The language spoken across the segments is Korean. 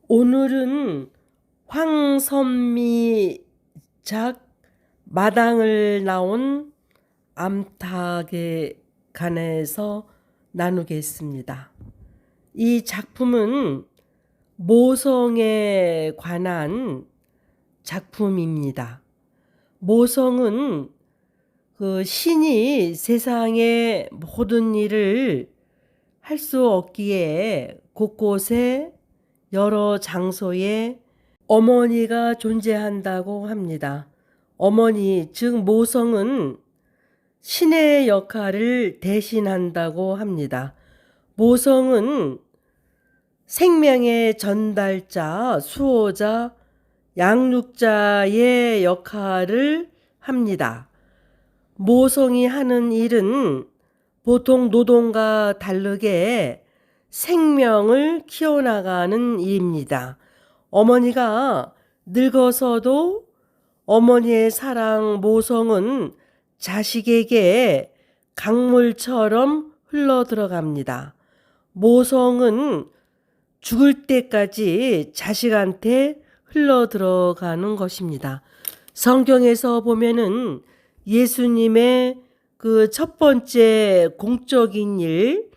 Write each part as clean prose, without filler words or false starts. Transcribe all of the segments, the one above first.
오늘은 황선미 작 마당을 나온 암탉에 관해서 나누겠습니다. 이 작품은 모성에 관한 작품입니다. 모성은 그 신이 세상의 모든 일을 할 수 없기에 곳곳에 여러 장소에 어머니가 존재한다고 합니다. 어머니, 즉 모성은 신의 역할을 대신한다고 합니다. 모성은 생명의 전달자, 수호자, 양육자의 역할을 합니다. 모성이 하는 일은 보통 노동과 다르게 생명을 키워나가는 일입니다. 어머니가 늙어서도 어머니의 사랑 모성은 자식에게 강물처럼 흘러들어갑니다. 모성은 죽을 때까지 자식한테 흘러들어가는 것입니다. 성경에서 보면은 예수님의 그 첫 번째 공적인 일,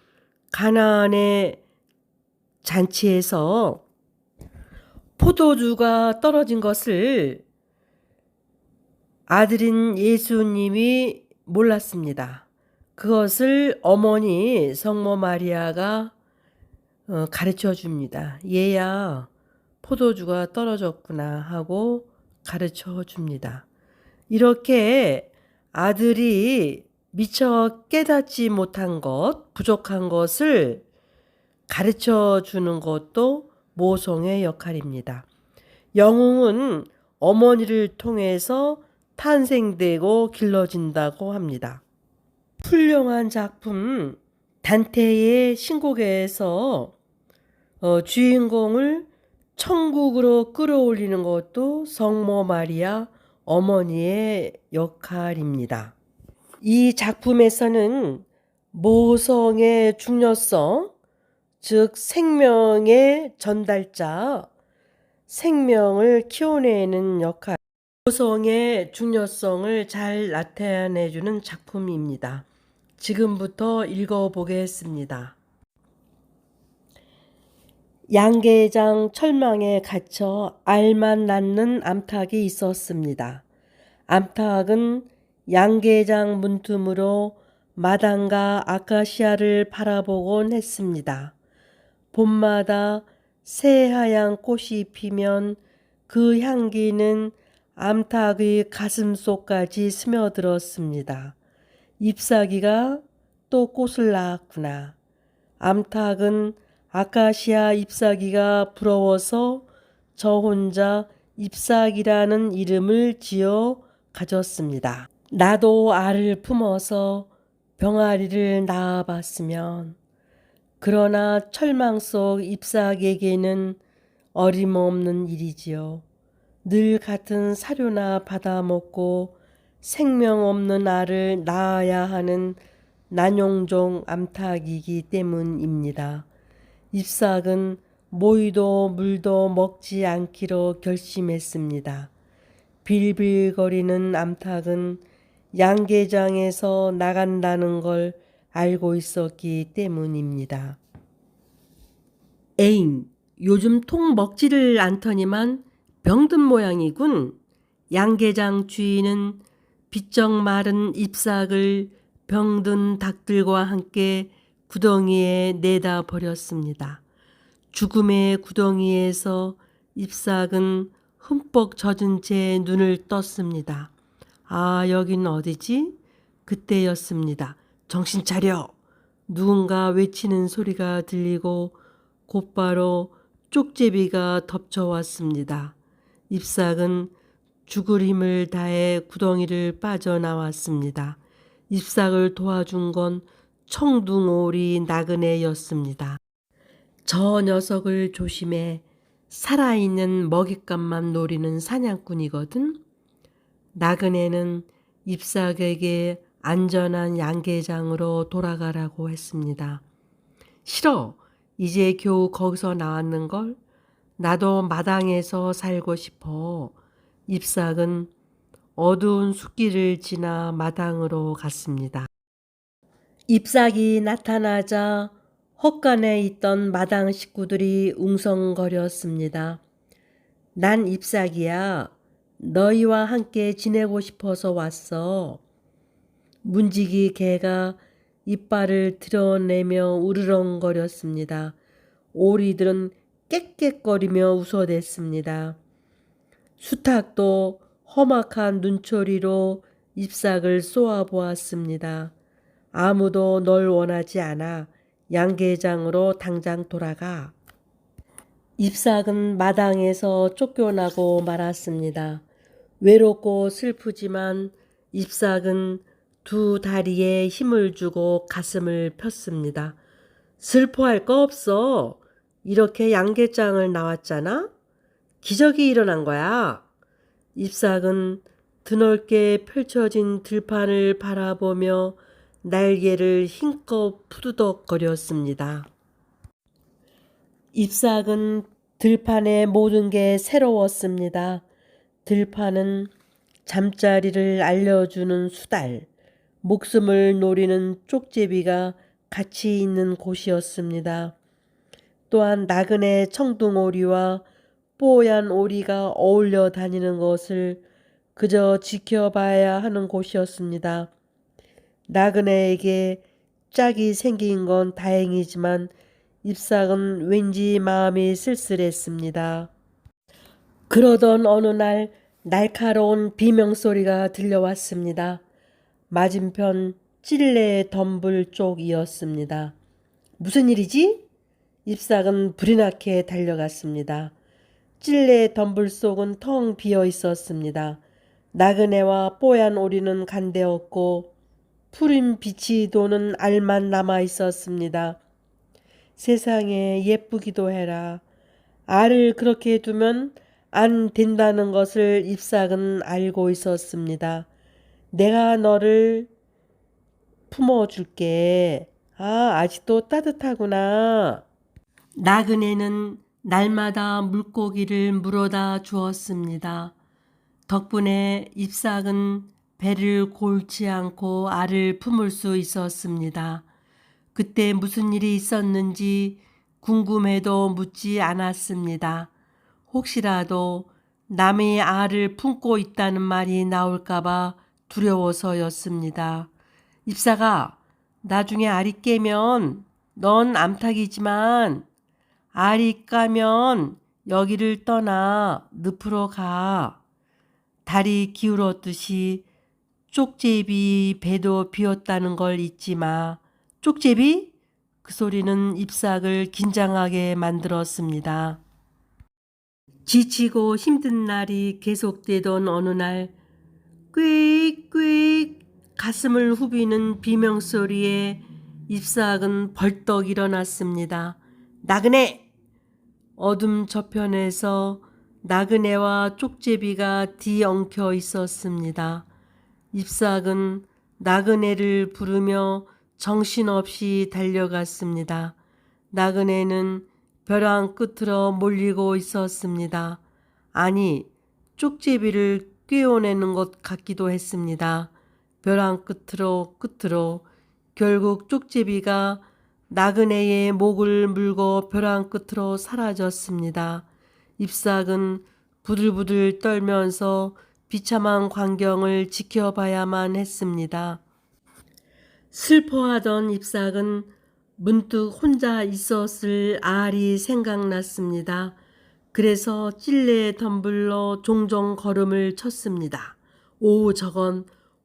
가나안의 잔치에서 포도주가 떨어진 것을 아들인 예수님이 몰랐습니다. 그것을 어머니 성모 마리아가 가르쳐 줍니다. 얘야, 포도주가 떨어졌구나 하고 가르쳐 줍니다. 이렇게 아들이 미처 깨닫지 못한 것, 부족한 것을 가르쳐 주는 것도 모성의 역할입니다. 영웅은 어머니를 통해서 탄생되고 길러진다고 합니다. 훌륭한 작품 단테의 신곡에서 주인공을 천국으로 끌어올리는 것도 성모 마리아 어머니의 역할입니다. 이 작품에서는 모성의 중요성, 즉 생명의 전달자, 생명을 키워내는 역할, 모성의 중요성을 잘 나타내주는 작품입니다. 지금부터 읽어보겠습니다. 양계장 철망에 갇혀 알만 낳는 암탉이 있었습니다. 암탉은 양계장 문틈으로 마당과 아카시아를 바라보곤 했습니다. 봄마다 새하얀 꽃이 피면 그 향기는 암탉의 가슴속까지 스며들었습니다. 잎사귀가 또 꽃을 낳았구나. 암탉은 아카시아 잎사귀가 부러워서 저 혼자 잎사귀라는 이름을 지어 가졌습니다. 나도 알을 품어서 병아리를 낳아봤으면. 그러나 철망 속 잎사귀에게는 어림없는 일이지요. 늘 같은 사료나 받아먹고 생명 없는 알을 낳아야 하는 난용종 암탉이기 때문입니다. 잎삭은 모이도 물도 먹지 않기로 결심했습니다. 빌빌거리는 암탉은 양계장에서 나간다는 걸 알고 있었기 때문입니다. 에잉, 요즘 통 먹지를 않더니만 병든 모양이군. 양계장 주인은 비쩍 마른 잎삭을 병든 닭들과 함께 구덩이에 내다 버렸습니다. 죽음의 구덩이에서 잎삭은 흠뻑 젖은 채 눈을 떴습니다. 아, 여긴 어디지? 그때였습니다. 정신 차려! 누군가 외치는 소리가 들리고 곧바로 쪽제비가 덮쳐왔습니다. 잎삭은 죽을 힘을 다해 구덩이를 빠져나왔습니다. 잎삭을 도와준 건 청둥오리 나그네였습니다. 저 녀석을 조심해. 살아있는 먹잇감만 노리는 사냥꾼이거든. 나그네는 잎삭에게 안전한 양계장으로 돌아가라고 했습니다. 싫어. 이제 겨우 거기서 나왔는걸. 나도 마당에서 살고 싶어. 잎삭은 어두운 숲길을 지나 마당으로 갔습니다. 잎삭이 나타나자 헛간에 있던 마당 식구들이 웅성거렸습니다. 난 잎삭이야. 너희와 함께 지내고 싶어서 왔어. 문지기 개가 이빨을 드러내며 우르렁거렸습니다. 오리들은 깨깨거리며 웃어댔습니다. 수탉도 험악한 눈초리로 잎삭을 쏘아보았습니다. 아무도 널 원하지 않아. 양계장으로 당장 돌아가. 잎삭은 마당에서 쫓겨나고 말았습니다. 외롭고 슬프지만 잎삭은 두 다리에 힘을 주고 가슴을 폈습니다. 슬퍼할 거 없어. 이렇게 양계장을 나왔잖아. 기적이 일어난 거야. 잎삭은 드넓게 펼쳐진 들판을 바라보며 날개를 힘껏 푸드덕거렸습니다. 잎삭은 들판의 모든 게 새로웠습니다. 들판은 잠자리를 알려주는 수달, 목숨을 노리는 쪽제비가 같이 있는 곳이었습니다. 또한 나그네 청둥오리와 뽀얀 오리가 어울려 다니는 것을 그저 지켜봐야 하는 곳이었습니다. 나그네에게 짝이 생긴 건 다행이지만 잎삭은 왠지 마음이 쓸쓸했습니다. 그러던 어느 날 날카로운 비명소리가 들려왔습니다. 맞은편 찔레 덤불 쪽이었습니다. 무슨 일이지? 잎삭은 불이 나게 달려갔습니다. 찔레 덤불 속은 텅 비어 있었습니다. 나그네와 뽀얀 오리는 간데없고 푸른 빛이 도는 알만 남아 있었습니다. 세상에 예쁘기도 해라. 알을 그렇게 두면 안 된다는 것을 잎삭은 알고 있었습니다. 내가 너를 품어줄게. 아직도 따뜻하구나. 나그네는 날마다 물고기를 물어다 주었습니다. 덕분에 잎삭은 배를 골지 않고 알을 품을 수 있었습니다. 그때 무슨 일이 있었는지 궁금해도 묻지 않았습니다. 혹시라도 남의 알을 품고 있다는 말이 나올까봐 두려워서였습니다. 잎삭아, 나중에 알이 깨면 넌 암탉이지만 알이 까면 여기를 떠나 늪으로 가. 달이 기울었듯이 쪽제비 배도 비었다는 걸 잊지 마. 쪽제비? 그 소리는 잎삭을 긴장하게 만들었습니다. 지치고 힘든 날이 계속되던 어느 날 꽥꽥 가슴을 후비는 비명소리에 잎삭은 벌떡 일어났습니다. 나그네! 어둠 저편에서 나그네와 쪽제비가 뒤엉켜 있었습니다. 잎삭은 나그네를 부르며 정신없이 달려갔습니다. 나그네는 벼랑 끝으로 몰리고 있었습니다. 아니, 쪽제비를 꿰어내는 것 같기도 했습니다. 벼랑 끝으로 결국 쪽제비가 나그네의 목을 물고 벼랑 끝으로 사라졌습니다. 잎삭은 부들부들 떨면서 비참한 광경을 지켜봐야만 했습니다. 슬퍼하던 잎삭은 문득 혼자 있었을 알이 생각났습니다. 그래서 찔레 덤불로 종종 걸음을 쳤습니다. 오, 저건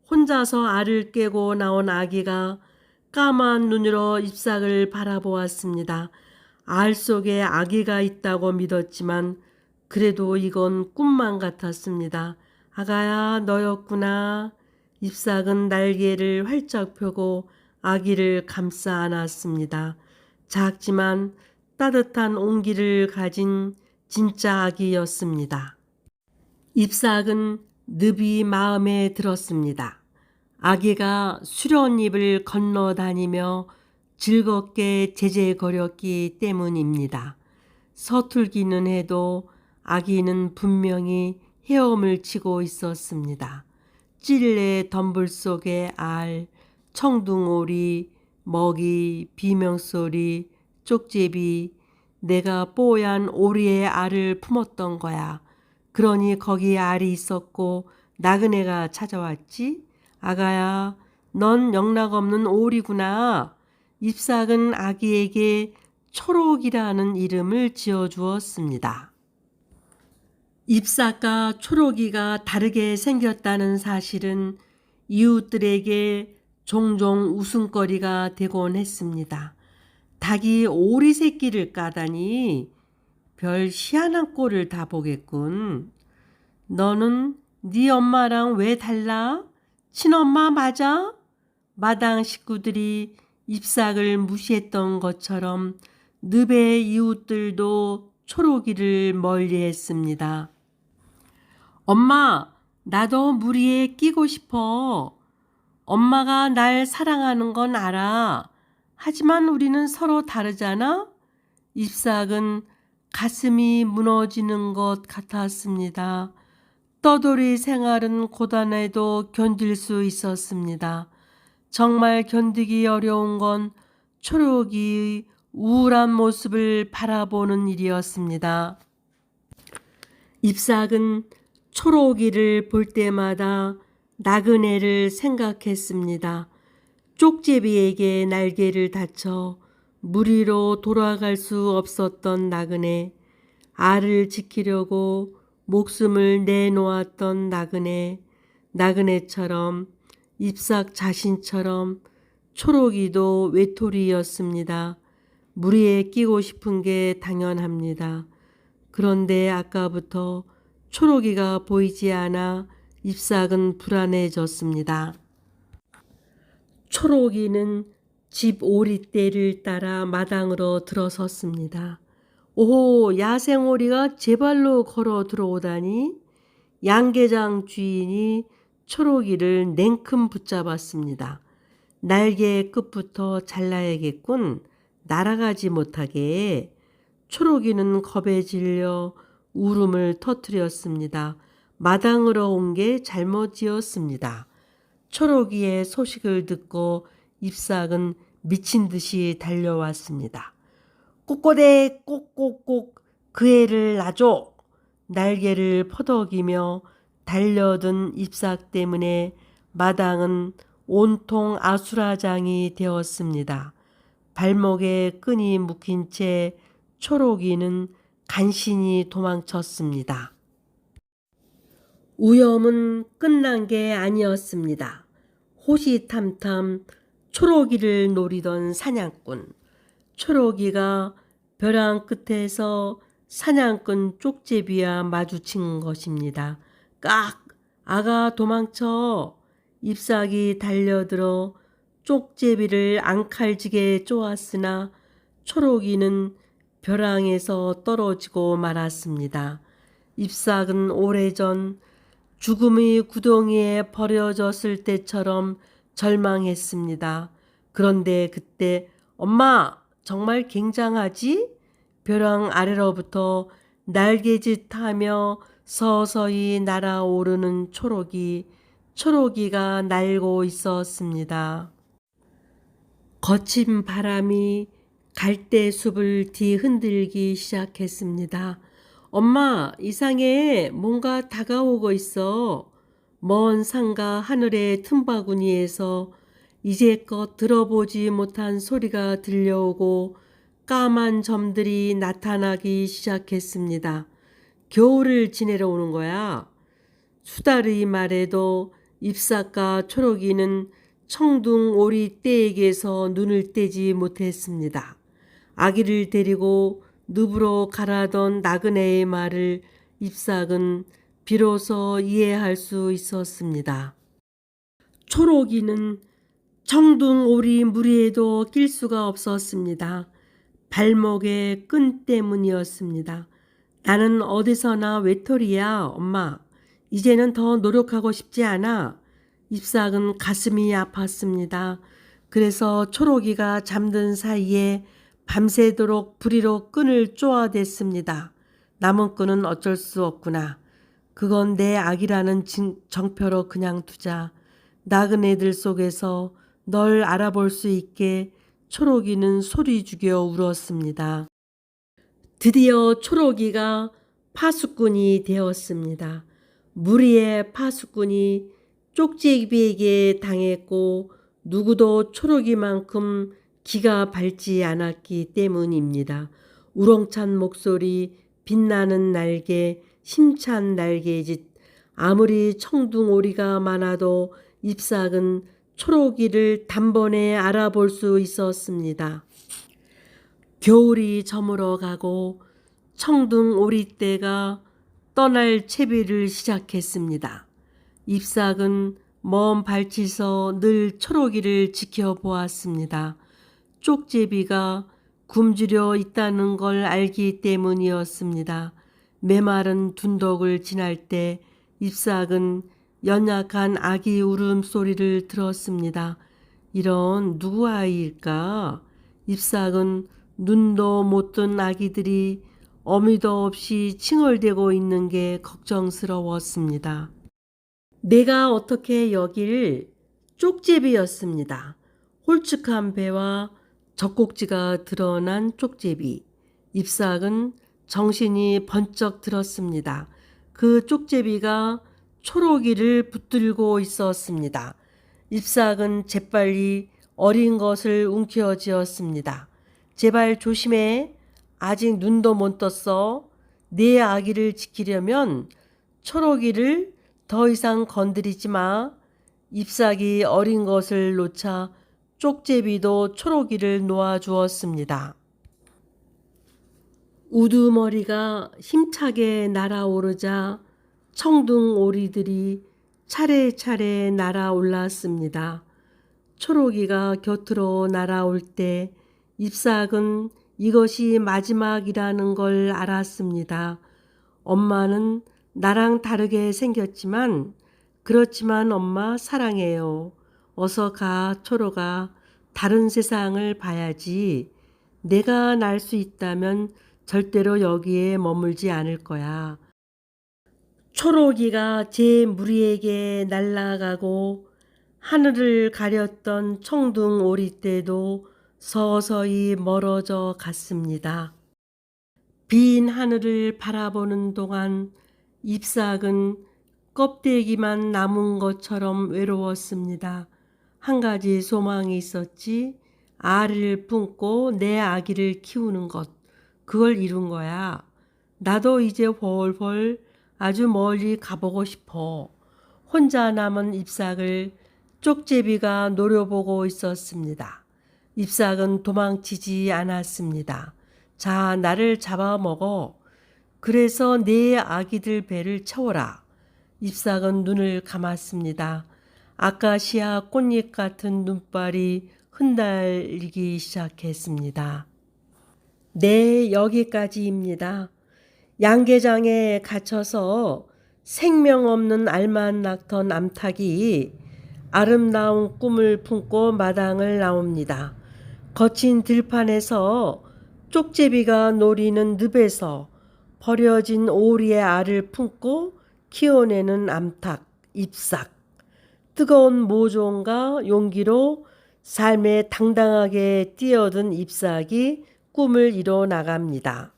혼자서 알을 깨고 나온 아기가 까만 눈으로 잎삭을 바라보았습니다. 알 속에 아기가 있다고 믿었지만 그래도 이건 꿈만 같았습니다. 아가야, 너였구나. 잎삭은 날개를 활짝 펴고 아기를 감싸 안았습니다. 작지만 따뜻한 온기를 가진 진짜 아기였습니다. 잎삭은 늪이 마음에 들었습니다. 아기가 수련잎을 건너다니며 즐겁게 제재거렸기 때문입니다. 서툴기는 해도 아기는 분명히 헤엄을 치고 있었습니다. 찔레 덤불 속의 알, 청둥오리, 먹이, 비명소리, 쪽제비, 내가 뽀얀 오리의 알을 품었던 거야. 그러니 거기에 알이 있었고 나그네가 찾아왔지? 아가야, 넌 영락없는 오리구나. 잎삭은 아기에게 초록이라는 이름을 지어주었습니다. 잎삭과 초록이가 다르게 생겼다는 사실은 이웃들에게 종종 웃음거리가 되곤 했습니다. 닭이 오리 새끼를 까다니 별 희한한 꼴을 다 보겠군. 너는 네 엄마랑 왜 달라? 친엄마 맞아? 마당 식구들이 잎삭을 무시했던 것처럼 늪의 이웃들도 초록이를 멀리했습니다. 엄마, 나도 물 위에 끼고 싶어. 엄마가 날 사랑하는 건 알아. 하지만 우리는 서로 다르잖아? 잎삭은 가슴이 무너지는 것 같았습니다. 떠돌이 생활은 고단해도 견딜 수 있었습니다. 정말 견디기 어려운 건 초록이의 우울한 모습을 바라보는 일이었습니다. 잎삭은 초록이를 볼 때마다 나그네를 생각했습니다. 쪽제비에게 날개를 다쳐 물 위로 돌아갈 수 없었던 나그네, 알을 지키려고 목숨을 내놓았던 나그네, 나그네처럼 잎삭 자신처럼 초록이도 외톨이였습니다. 물 위에 끼고 싶은 게 당연합니다. 그런데 아까부터 초록이가 보이지 않아 잎삭은 불안해졌습니다. 초록이는 집 오리떼를 따라 마당으로 들어섰습니다. 오호, 야생오리가 제 발로 걸어 들어오다니. 양계장 주인이 초록이를 냉큼 붙잡았습니다. 날개 끝부터 잘라야겠군. 날아가지 못하게. 초록이는 겁에 질려 울음을 터뜨렸습니다. 마당으로 온 게 잘못이었습니다. 초록이의 소식을 듣고 잎삭은 미친 듯이 달려왔습니다. 꼬꼬대 꼭꼭꼭 그 애를 놔줘. 날개를 퍼덕이며 달려든 잎삭 때문에 마당은 온통 아수라장이 되었습니다. 발목에 끈이 묶인 채 초록이는 간신히 도망쳤습니다. 위험은 끝난 게 아니었습니다. 호시탐탐 초록이를 노리던 사냥꾼. 초록이가 벼랑 끝에서 사냥꾼 쪽제비와 마주친 것입니다. 깍! 아가 도망쳐! 잎삭이 달려들어 쪽제비를 앙칼지게 쪼았으나 초록이는 벼랑에서 떨어지고 말았습니다. 잎삭은 오래전 죽음의 구덩이에 버려졌을 때처럼 절망했습니다. 그런데 그때 엄마 정말 굉장하지? 벼랑 아래로부터 날개짓하며 서서히 날아오르는 초록이가 날고 있었습니다. 거친 바람이 갈대숲을 뒤흔들기 시작했습니다. 엄마, 이상해. 뭔가 다가오고 있어. 먼 산과 하늘의 틈바구니에서 이제껏 들어보지 못한 소리가 들려오고 까만 점들이 나타나기 시작했습니다. 겨울을 지내러 오는 거야. 수달의 말에도 잎삭과 초록이는 청둥 오리 떼에게서 눈을 떼지 못했습니다. 아기를 데리고 늪으로 가라던 나그네의 말을 잎삭은 비로소 이해할 수 있었습니다. 초록이는 청둥 오리 무리에도 낄 수가 없었습니다. 발목의 끈 때문이었습니다. 나는 어디서나 외톨이야, 엄마. 이제는 더 노력하고 싶지 않아. 잎삭은 가슴이 아팠습니다. 그래서 초록이가 잠든 사이에 밤새도록 부리로 끈을 쪼아댔습니다. 남은 끈은 어쩔 수 없구나. 그건 내 악이라는 정표로 그냥 두자. 나그네들 속에서 널 알아볼 수 있게 초록이는 소리 죽여 울었습니다. 드디어 초록이가 파수꾼이 되었습니다. 무리의 파수꾼이 쪽제비에게 당했고 누구도 초록이만큼 기가 밝지 않았기 때문입니다. 우렁찬 목소리, 빛나는 날개, 힘찬 날개짓, 아무리 청둥오리가 많아도 잎삭은 초록이를 단번에 알아볼 수 있었습니다. 겨울이 저물어 가고 청둥오리떼가 떠날 채비를 시작했습니다. 잎삭은 먼 발치서 늘 초록이를 지켜보았습니다. 쪽제비가 굶주려 있다는 걸 알기 때문이었습니다. 메마른 둔덕을 지날 때 잎삭은 연약한 아기 울음소리를 들었습니다. 이런 누구 아이일까? 잎삭은 눈도 못 뜬 아기들이 어미도 없이 칭얼대고 있는 게 걱정스러웠습니다. 내가 어떻게 여길 쪽제비였습니다. 홀쭉한 배와 젖꼭지가 드러난 쪽제비. 잎삭은 정신이 번쩍 들었습니다. 그 쪽제비가 초록이를 붙들고 있었습니다. 잎삭은 재빨리 어린 것을 움켜쥐었습니다. 제발 조심해. 아직 눈도 못 떴어. 내 아기를 지키려면 초록이를 더 이상 건드리지 마. 잎삭이 어린 것을 놓자 쪽제비도 초록이를 놓아주었습니다. 우두머리가 힘차게 날아오르자 청둥오리들이 차례차례 날아올랐습니다. 초록이가 곁으로 날아올 때 잎삭은 이것이 마지막이라는 걸 알았습니다. 엄마는 나랑 다르게 생겼지만 그렇지만 엄마 사랑해요. 어서 가, 초록아. 다른 세상을 봐야지. 내가 날 수 있다면 절대로 여기에 머물지 않을 거야. 초록이가 제 무리에게 날아가고 하늘을 가렸던 청둥오리떼도 서서히 멀어져 갔습니다. 빈 하늘을 바라보는 동안 잎삭은 껍데기만 남은 것처럼 외로웠습니다. 한 가지 소망이 있었지. 알을 품고 내 아기를 키우는 것. 그걸 이룬 거야. 나도 이제 훨훨 아주 멀리 가보고 싶어. 혼자 남은 잎삭을 쪽제비가 노려보고 있었습니다. 잎삭은 도망치지 않았습니다. 자, 나를 잡아먹어. 그래서 내 아기들 배를 채워라. 잎삭은 눈을 감았습니다. 아카시아 꽃잎 같은 눈발이 흔들리기 시작했습니다. 네, 여기까지입니다. 양계장에 갇혀서 생명 없는 알만 낳던 암탉이 아름다운 꿈을 품고 마당을 나옵니다. 거친 들판에서 쪽제비가 노리는 늪에서 버려진 오리의 알을 품고 키워내는 암탉, 잎삭. 뜨거운 모종과 용기로 삶에 당당하게 뛰어든 잎삭이 꿈을 이뤄 나갑니다.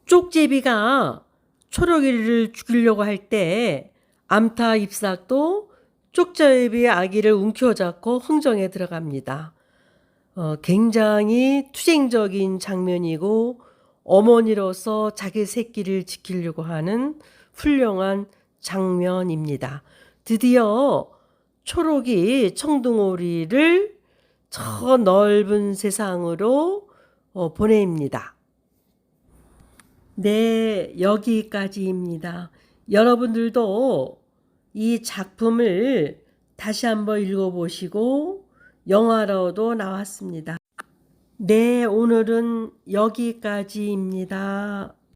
쪽제비가 초록이를 죽이려고 할 때 암탉 잎삭도 쪽제비의 아기를 움켜잡고 흥정에 들어갑니다. 굉장히 투쟁적인 장면이고 어머니로서 자기 새끼를 지키려고 하는 훌륭한 장면입니다. 드디어 초록이 청둥오리를 저 넓은 세상으로 보냅니다. 네, 여기까지입니다. 여러분들도 이 작품을 다시 한번 읽어보시고 영화로도 나왔습니다. 네, 오늘은 여기까지입니다.